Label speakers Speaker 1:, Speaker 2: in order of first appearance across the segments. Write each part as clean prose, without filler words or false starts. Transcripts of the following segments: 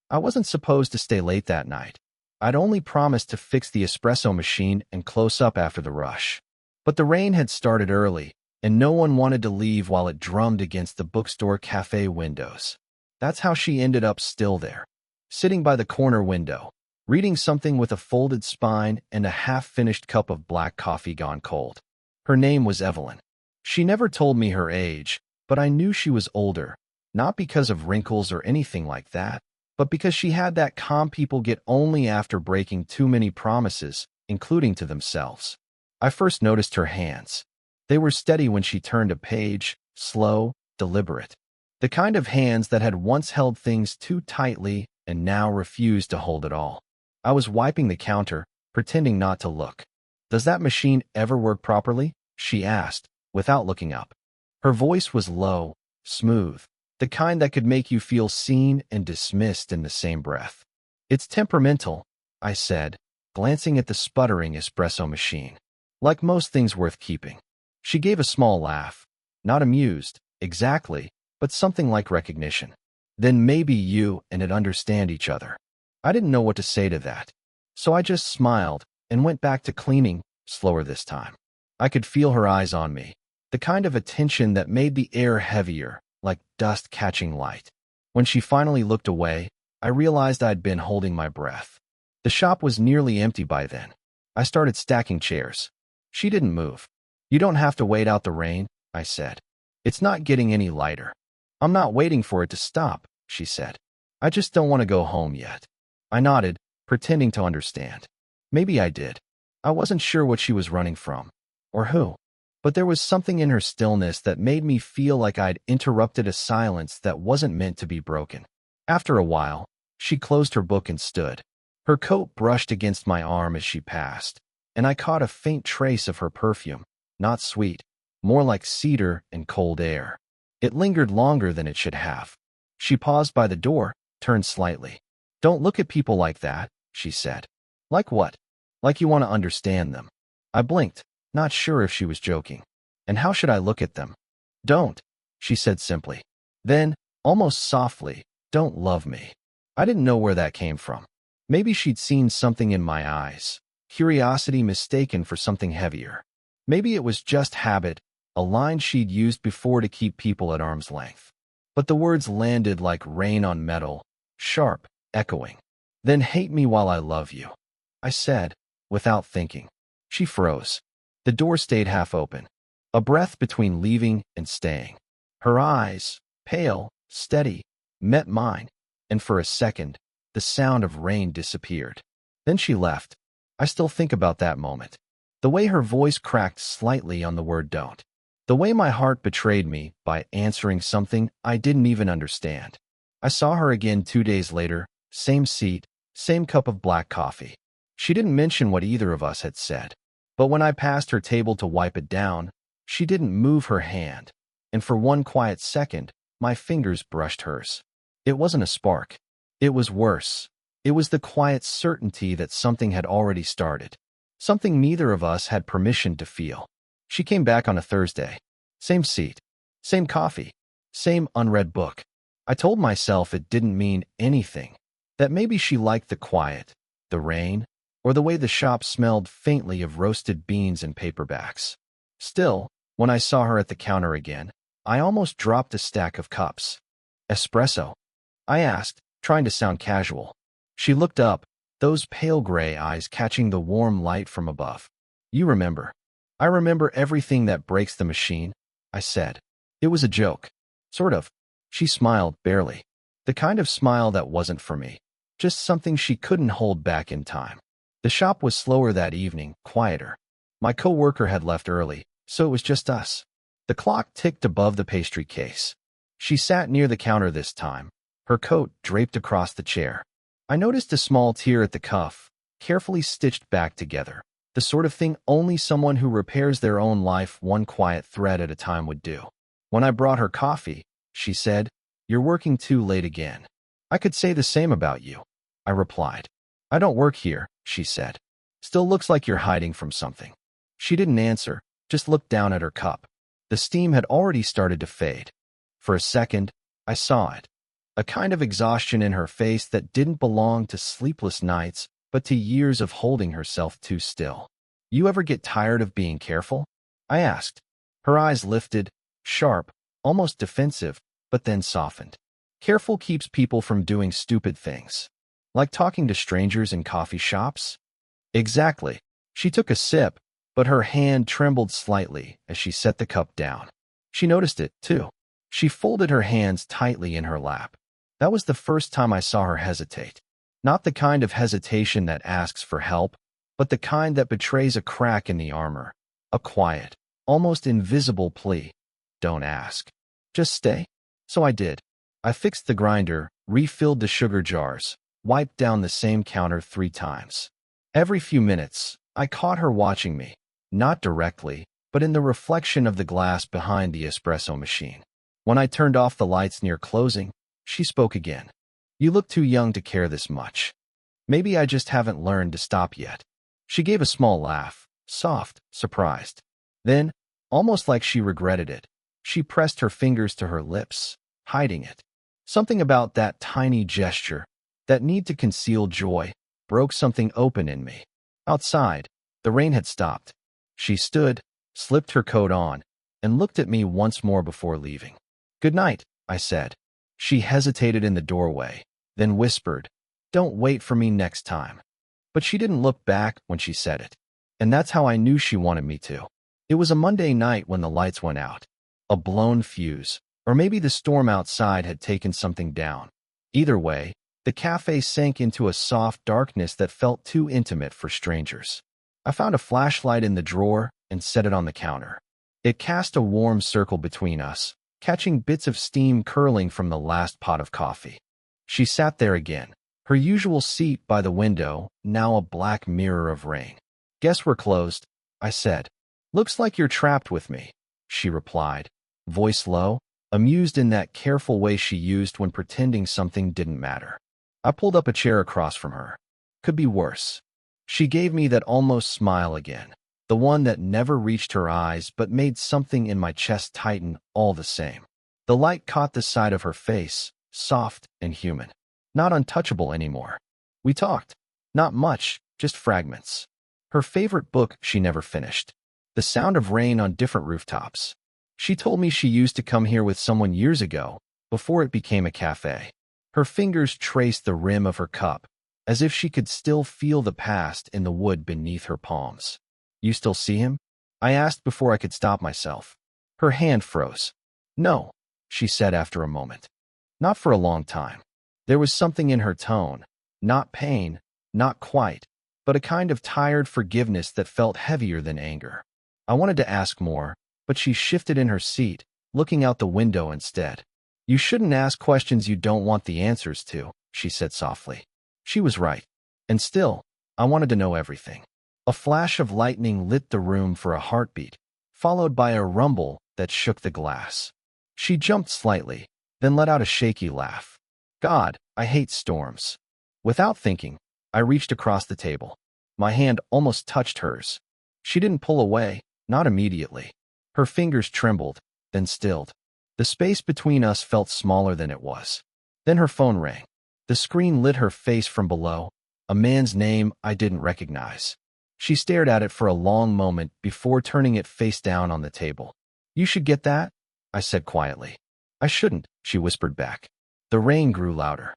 Speaker 1: I wasn't supposed to stay late that night. I'd only promised to fix the espresso machine and close up after the rush. But the rain had started early, and no one wanted to leave while it drummed against the bookstore cafe windows. That's how she ended up still there, sitting by the corner window, reading something with a folded spine and a half-finished cup of black coffee gone cold. Her name was Evelyn. She never told me her age, but I knew she was older, not because of wrinkles or anything like that, but because she had that calm people get only after breaking too many promises, including to themselves. I first noticed her hands. They were steady when she turned a page, slow, deliberate. The kind of hands that had once held things too tightly and now refused to hold it all. I was wiping the counter, pretending not to look. "Does that machine ever work properly?" she asked, without looking up. Her voice was low, smooth, the kind that could make you feel seen and dismissed in the same breath. "It's temperamental," I said, glancing at the sputtering espresso machine. "Like most things worth keeping." She gave a small laugh, not amused, exactly, but something like recognition. "Then maybe you and it understand each other." I didn't know what to say to that, so I just smiled and went back to cleaning, slower this time. I could feel her eyes on me, the kind of attention that made the air heavier, like dust catching light. When she finally looked away, I realized I'd been holding my breath. The shop was nearly empty by then. I started stacking chairs. She didn't move. "You don't have to wait out the rain," I said. "It's not getting any lighter." "I'm not waiting for it to stop," she said. "I just don't want to go home yet." I nodded, pretending to understand. Maybe I did. I wasn't sure what she was running from, or who. But there was something in her stillness that made me feel like I'd interrupted a silence that wasn't meant to be broken. After a while, she closed her book and stood. Her coat brushed against my arm as she passed, and I caught a faint trace of her perfume, not sweet, more like cedar and cold air. It lingered longer than it should have. She paused by the door, turned slightly. "Don't look at people like that," she said. "Like what?" "Like you want to understand them." I blinked, not sure if she was joking. "And how should I look at them?" "Don't," she said simply. Then, almost softly, "Don't love me." I didn't know where that came from. Maybe she'd seen something in my eyes, curiosity mistaken for something heavier. Maybe it was just habit, a line she'd used before to keep people at arm's length. But the words landed like rain on metal, sharp, echoing. "Then hate me while I love you," I said, without thinking. She froze. The door stayed half open, a breath between leaving and staying. Her eyes, pale, steady, met mine, and for a second, the sound of rain disappeared. Then she left. I still think about that moment. The way her voice cracked slightly on the word "don't." The way my heart betrayed me by answering something I didn't even understand. I saw her again 2 days later, same seat, same cup of black coffee. She didn't mention what either of us had said. But when I passed her table to wipe it down, she didn't move her hand, and for one quiet second, my fingers brushed hers. It wasn't a spark. It was worse. It was the quiet certainty that something had already started, something neither of us had permission to feel. She came back on a Thursday. Same seat, same coffee, same unread book. I told myself it didn't mean anything, that maybe she liked the quiet, the rain, or the way the shop smelled faintly of roasted beans and paperbacks. Still, when I saw her at the counter again, I almost dropped a stack of cups. "Espresso?" I asked, trying to sound casual. She looked up, those pale gray eyes catching the warm light from above. "You remember." "I remember everything that breaks the machine," I said. It was a joke. Sort of. She smiled, barely. The kind of smile that wasn't for me. Just something she couldn't hold back in time. The shop was slower that evening, quieter. My co-worker had left early, so it was just us. The clock ticked above the pastry case. She sat near the counter this time, her coat draped across the chair. I noticed a small tear at the cuff, carefully stitched back together. The sort of thing only someone who repairs their own life one quiet thread at a time would do. When I brought her coffee, she said, "You're working too late again." "I could say the same about you," I replied. "I don't work here," she said. "Still looks like you're hiding from something." She didn't answer, just looked down at her cup. The steam had already started to fade. For a second, I saw it. a kind of exhaustion in her face that didn't belong to sleepless nights, but to years of holding herself too still. You ever get tired of being careful? I asked. Her eyes lifted, sharp, almost defensive, but then softened. Careful keeps people from doing stupid things. Like talking to strangers in coffee shops? Exactly. She took a sip, but her hand trembled slightly as she set the cup down. She noticed it, too. She folded her hands tightly in her lap. That was the first time I saw her hesitate. Not the kind of hesitation that asks for help, but the kind that betrays a crack in the armor. A quiet, almost invisible plea. Don't ask. Just stay. So I did. I fixed the grinder, refilled the sugar jars, wiped down the same counter 3 times. Every few minutes, I caught her watching me, not directly, but in the reflection of the glass behind the espresso machine. When I turned off the lights near closing, she spoke again. You look too young to care this much. Maybe I just haven't learned to stop yet. She gave a small laugh, soft, surprised. Then, almost like she regretted it, she pressed her fingers to her lips, hiding it. Something about that tiny gesture, that need to conceal joy, broke something open in me. Outside, the rain had stopped. She stood, slipped her coat on, and looked at me once more before leaving. Good night, I said. She hesitated in the doorway, then whispered, Don't wait for me next time. But she didn't look back when she said it. And that's how I knew she wanted me to. It was a Monday night when the lights went out. A blown fuse, or maybe the storm outside had taken something down. Either way, the cafe sank into a soft darkness that felt too intimate for strangers. I found a flashlight in the drawer and set it on the counter. It cast a warm circle between us, catching bits of steam curling from the last pot of coffee. She sat there again, her usual seat by the window, now a black mirror of rain. Guess we're closed, I said. Looks like you're trapped with me, she replied, voice low, amused in that careful way she used when pretending something didn't matter. I pulled up a chair across from her. Could be worse. She gave me that almost smile again, the one that never reached her eyes but made something in my chest tighten all the same. The light caught the side of her face, soft and human. Not untouchable anymore. We talked. Not much, just fragments. Her favorite book she never finished. The sound of rain on different rooftops. She told me she used to come here with someone years ago, before it became a cafe. Her fingers traced the rim of her cup, as if she could still feel the past in the wood beneath her palms. You still see him? I asked before I could stop myself. Her hand froze. No, she said after a moment. Not for a long time. There was something in her tone, not pain, not quite, but a kind of tired forgiveness that felt heavier than anger. I wanted to ask more, but she shifted in her seat, looking out the window instead. You shouldn't ask questions you don't want the answers to, she said softly. She was right. And still, I wanted to know everything. A flash of lightning lit the room for a heartbeat, followed by a rumble that shook the glass. She jumped slightly, then let out a shaky laugh. God, I hate storms. Without thinking, I reached across the table. My hand almost touched hers. She didn't pull away, not immediately. Her fingers trembled, then stilled. The space between us felt smaller than it was. Then her phone rang. The screen lit her face from below, a man's name I didn't recognize. She stared at it for a long moment before turning it face down on the table. You should get that, I said quietly. I shouldn't, she whispered back. The rain grew louder.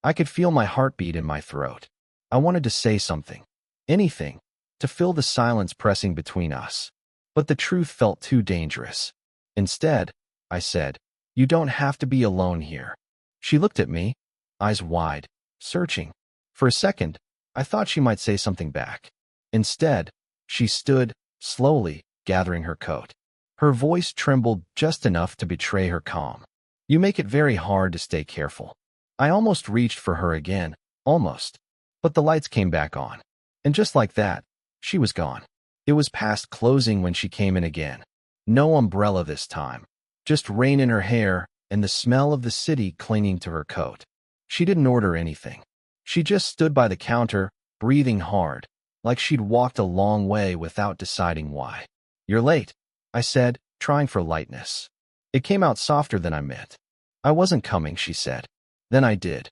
Speaker 1: I could feel my heartbeat in my throat. I wanted to say something. Anything, to fill the silence pressing between us. But the truth felt too dangerous. Instead, I said, you don't have to be alone here. She looked at me, eyes wide, searching. For a second, I thought she might say something back. Instead, she stood, slowly, gathering her coat. Her voice trembled just enough to betray her calm. You make it very hard to stay careful. I almost reached for her again, almost. But the lights came back on. And just like that, she was gone. It was past closing when she came in again. No umbrella this time. Just rain in her hair and the smell of the city clinging to her coat. She didn't order anything. She just stood by the counter, breathing hard, like she'd walked a long way without deciding why. You're late, I said, trying for lightness. It came out softer than I meant. I wasn't coming, she said. Then I did.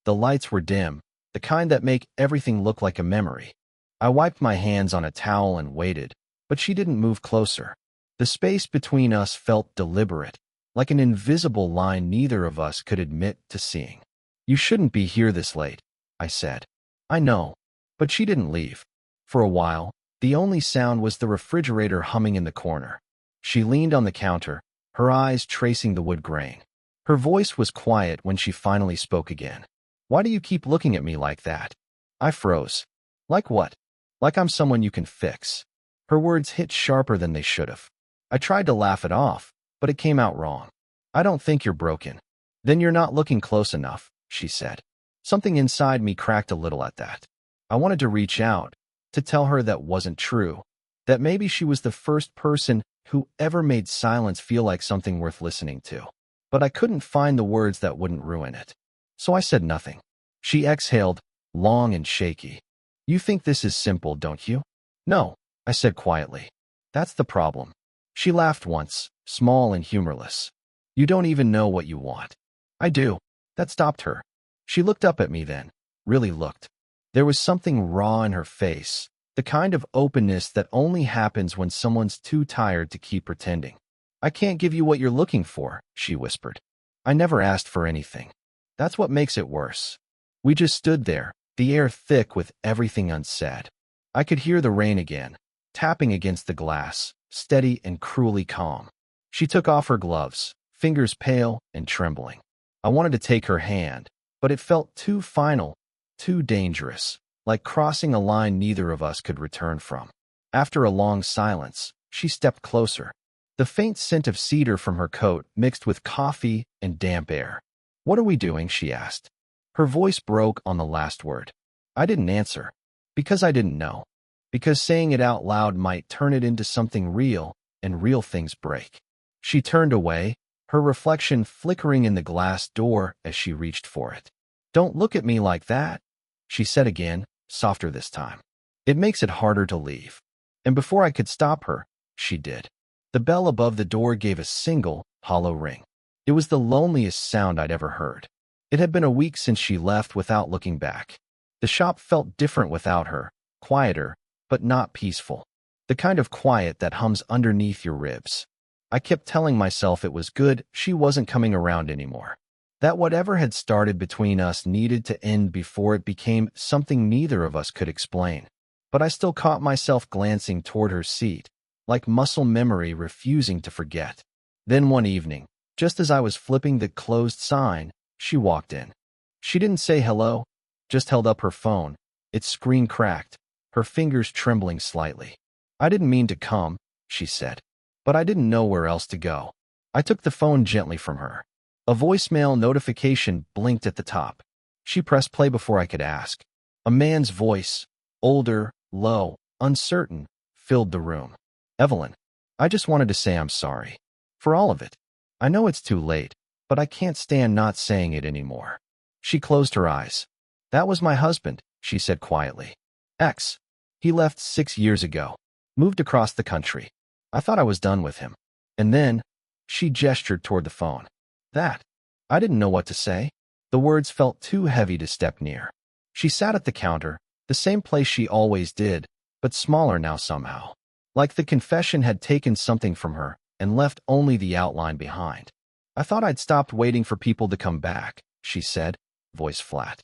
Speaker 1: The lights were dim, the kind that make everything look like a memory. I wiped my hands on a towel and waited, but she didn't move closer. The space between us felt deliberate, like an invisible line neither of us could admit to seeing. "You shouldn't be here this late," I said. "I know." But she didn't leave. For a while, the only sound was the refrigerator humming in the corner. She leaned on the counter, her eyes tracing the wood grain. Her voice was quiet when she finally spoke again. "Why do you keep looking at me like that?" I froze. "Like what?" "Like I'm someone you can fix." Her words hit sharper than they should have. I tried to laugh it off, but it came out wrong. "I don't think you're broken." "Then you're not looking close enough," she said. Something inside me cracked a little at that. I wanted to reach out, to tell her that wasn't true, that maybe she was the first person who ever made silence feel like something worth listening to. But I couldn't find the words that wouldn't ruin it. So I said nothing. She exhaled, long and shaky. "You think this is simple, don't you?" "No," I said quietly. "That's the problem." She laughed once, small and humorless. "You don't even know what you want." "I do." That stopped her. She looked up at me then, really looked. There was something raw in her face, the kind of openness that only happens when someone's too tired to keep pretending. "I can't give you what you're looking for," she whispered. "I never asked for anything." That's what makes it worse. We just stood there, the air thick with everything unsaid. I could hear the rain again, tapping against the glass, steady and cruelly calm. She took off her gloves, fingers pale and trembling. I wanted to take her hand, but it felt too final, too dangerous, like crossing a line neither of us could return from. After a long silence, she stepped closer. The faint scent of cedar from her coat mixed with coffee and damp air. "What are we doing?" she asked. Her voice broke on the last word. I didn't answer, because I didn't know. Because saying it out loud might turn it into something real, and real things break. She turned away, her reflection flickering in the glass door as she reached for it. "Don't look at me like that," she said again, softer this time. "It makes it harder to leave." And before I could stop her, she did. The bell above the door gave a single, hollow ring. It was the loneliest sound I'd ever heard. It had been a week since she left without looking back. The shop felt different without her, quieter, but not peaceful. The kind of quiet that hums underneath your ribs. I kept telling myself it was good she wasn't coming around anymore. That whatever had started between us needed to end before it became something neither of us could explain. But I still caught myself glancing toward her seat, like muscle memory refusing to forget. Then one evening, just as I was flipping the closed sign, she walked in. She didn't say hello, just held up her phone, its screen cracked, her fingers trembling slightly. "I didn't mean to come," she said, but I didn't know where else to go. I took the phone gently from her. A voicemail notification blinked at the top. She pressed play before I could ask. A man's voice, older, low, uncertain, filled the room. "Evelyn, I just wanted to say I'm sorry. For all of it. I know it's too late, but I can't stand not saying it anymore." She closed her eyes. "That was my husband," she said quietly. "Ex. He left 6 years ago. Moved across the country. I thought I was done with him. And then," she gestured toward the phone. "That." I didn't know what to say. The words felt too heavy to step near. She sat at the counter, the same place she always did, but smaller now somehow. Like the confession had taken something from her and left only the outline behind. "I thought I'd stopped waiting for people to come back," she said, voice flat.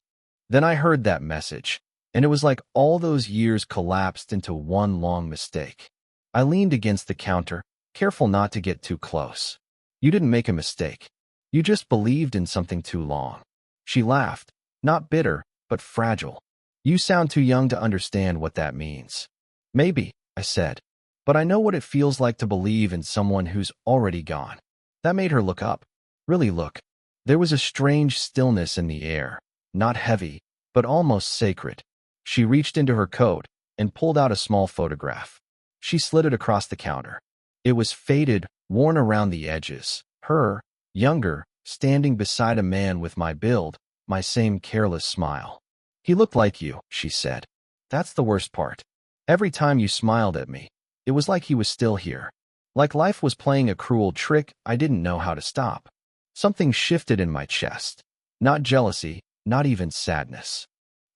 Speaker 1: Then I heard that message, and it was like all those years collapsed into one long mistake. I leaned against the counter, careful not to get too close. "You didn't make a mistake. You just believed in something too long." She laughed, not bitter, but fragile. "You sound too young to understand what that means." "Maybe," I said, "but I know what it feels like to believe in someone who's already gone." That made her look up, really look. There was a strange stillness in the air, not heavy, but almost sacred. She reached into her coat and pulled out a small photograph. She slid it across the counter. It was faded, worn around the edges. Her, younger, standing beside a man with my build, my same careless smile. "He looked like you," she said. "That's the worst part. Every time you smiled at me, it was like he was still here. Like life was playing a cruel trick I didn't know how to stop." Something shifted in my chest. Not jealousy, not even sadness.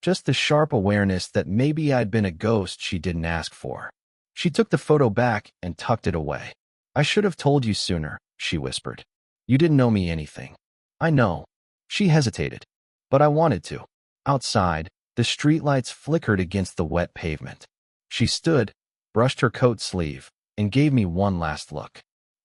Speaker 1: Just the sharp awareness that maybe I'd been a ghost she didn't ask for. She took the photo back and tucked it away. I should have told you sooner, she whispered. You didn't know me anything. I know. She hesitated. But I wanted to. Outside, the streetlights flickered against the wet pavement. She stood, brushed her coat sleeve, and gave me one last look.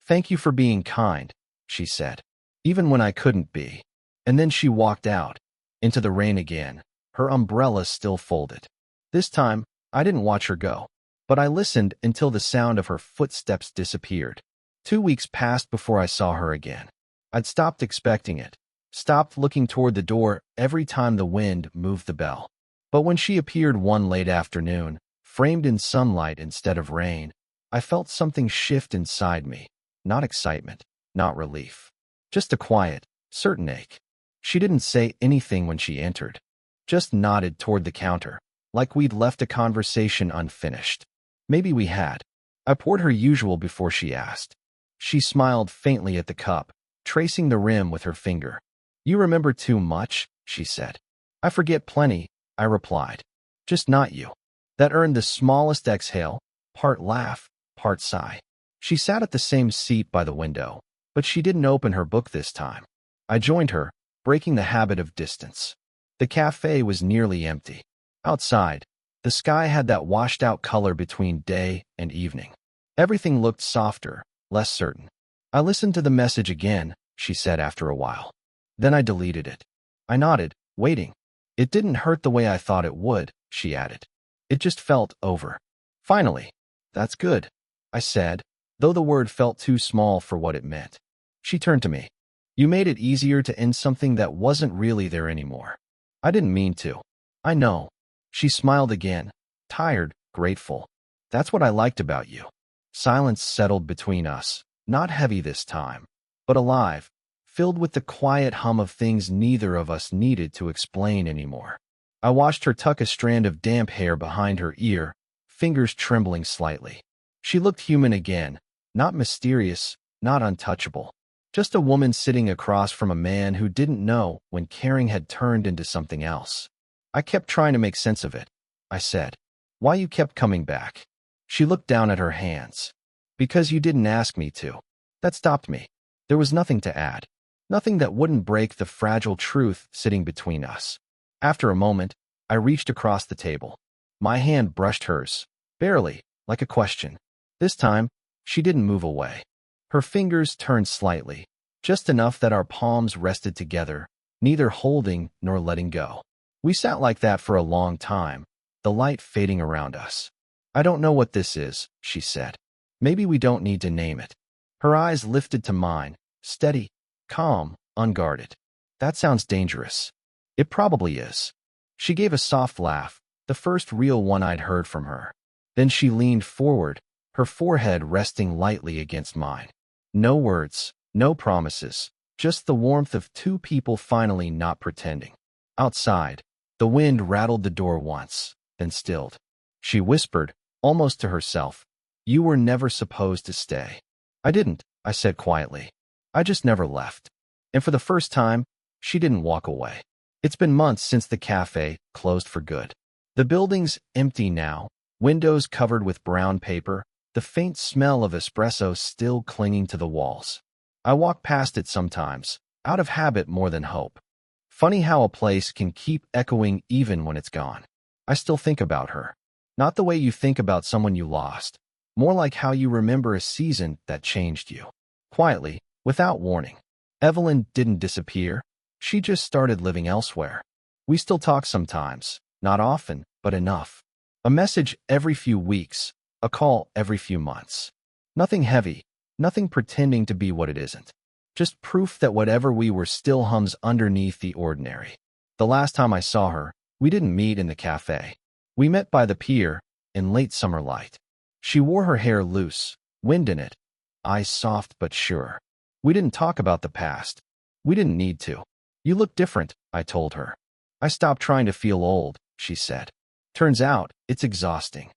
Speaker 1: Thank you for being kind, she said, even when I couldn't be. And then she walked out, into the rain again, her umbrella still folded. This time, I didn't watch her go, but I listened until the sound of her footsteps disappeared. 2 weeks passed before I saw her again. I'd stopped expecting it, stopped looking toward the door every time the wind moved the bell. But when she appeared one late afternoon, framed in sunlight instead of rain, I felt something shift inside me. Not excitement, not relief. Just a quiet, certain ache. She didn't say anything when she entered, just nodded toward the counter, like we'd left a conversation unfinished. Maybe we had. I poured her usual before she asked. She smiled faintly at the cup, tracing the rim with her finger. You remember too much, she said. I forget plenty, I replied. Just not you. That earned the smallest exhale, part laugh, part sigh. She sat at the same seat by the window, but she didn't open her book this time. I joined her, breaking the habit of distance. The cafe was nearly empty. Outside, the sky had that washed-out color between day and evening. Everything looked softer, less certain. I listened to the message again, she said after a while. Then I deleted it. I nodded, waiting. It didn't hurt the way I thought it would, she added. It just felt over. Finally. That's good, I said, though the word felt too small for what it meant. She turned to me. You made it easier to end something that wasn't really there anymore. I didn't mean to. I know. She smiled again, tired, grateful. That's what I liked about you. Silence settled between us, not heavy this time, but alive, filled with the quiet hum of things neither of us needed to explain anymore. I watched her tuck a strand of damp hair behind her ear, fingers trembling slightly. She looked human again, not mysterious, not untouchable. Just a woman sitting across from a man who didn't know when caring had turned into something else. I kept trying to make sense of it. I said, why you kept coming back? She looked down at her hands. Because you didn't ask me to. That stopped me. There was nothing to add. Nothing that wouldn't break the fragile truth sitting between us. After a moment, I reached across the table. My hand brushed hers, barely, like a question. This time, she didn't move away. Her fingers turned slightly, just enough that our palms rested together, neither holding nor letting go. We sat like that for a long time, the light fading around us. I don't know what this is, she said. Maybe we don't need to name it. Her eyes lifted to mine, steady, calm, unguarded. That sounds dangerous. It probably is. She gave a soft laugh, the first real one I'd heard from her. Then she leaned forward, her forehead resting lightly against mine. No words, no promises, just the warmth of two people finally not pretending. Outside, the wind rattled the door once, then stilled. She whispered, almost to herself, you were never supposed to stay. I didn't, I said quietly. I just never left. And for the first time, she didn't walk away. It's been months since the cafe closed for good. The building's empty now, windows covered with brown paper, the faint smell of espresso still clinging to the walls. I walk past it sometimes, out of habit more than hope. Funny how a place can keep echoing even when it's gone. I still think about her. Not the way you think about someone you lost, more like how you remember a season that changed you. Quietly, without warning. Evelyn didn't disappear. She just started living elsewhere. We still talk sometimes, not often, but enough. A message every few weeks, a call every few months. Nothing heavy, nothing pretending to be what it isn't. Just proof that whatever we were still hums underneath the ordinary. The last time I saw her, we didn't meet in the cafe. We met by the pier, in late summer light. She wore her hair loose, wind in it, eyes soft but sure. We didn't talk about the past. We didn't need to. You look different, I told her. I stopped trying to feel old, she said. Turns out, it's exhausting.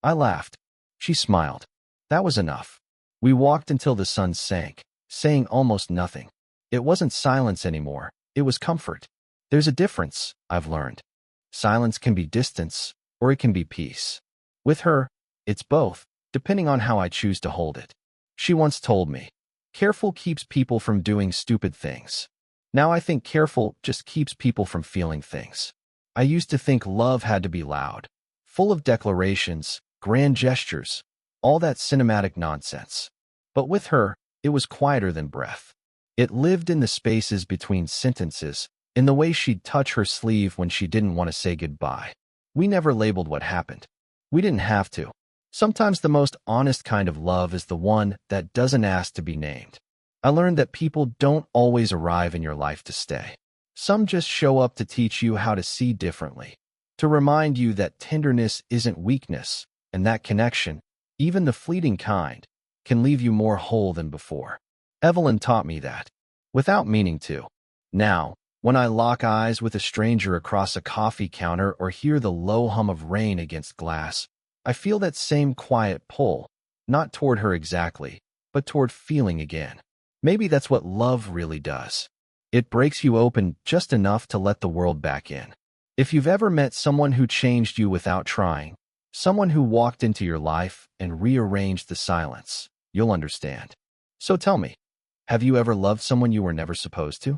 Speaker 1: I laughed. She smiled. That was enough. We walked until the sun sank, saying almost nothing. It wasn't silence anymore. it was comfort. There's a difference, I've learned. Silence can be distance, or it can be peace. With her, it's both, depending on how I choose to hold it. She once told me, careful keeps people from doing stupid things. Now I think careful just keeps people from feeling things. I used to think love had to be loud, full of declarations, grand gestures, all that cinematic nonsense. But with her, it was quieter than breath. It lived in the spaces between sentences, in the way she'd touch her sleeve when she didn't want to say goodbye. We never labeled what happened. We didn't have to. Sometimes the most honest kind of love is the one that doesn't ask to be named. I learned that people don't always arrive in your life to stay. Some just show up to teach you how to see differently, to remind you that tenderness isn't weakness, and that connection, even the fleeting kind, can leave you more whole than before. Evelyn taught me that, without meaning to. Now, when I lock eyes with a stranger across a coffee counter or hear the low hum of rain against glass, I feel that same quiet pull, not toward her exactly, but toward feeling again. Maybe that's what love really does. It breaks you open just enough to let the world back in. If you've ever met someone who changed you without trying, someone who walked into your life and rearranged the silence, you'll understand. So tell me, have you ever loved someone you were never supposed to?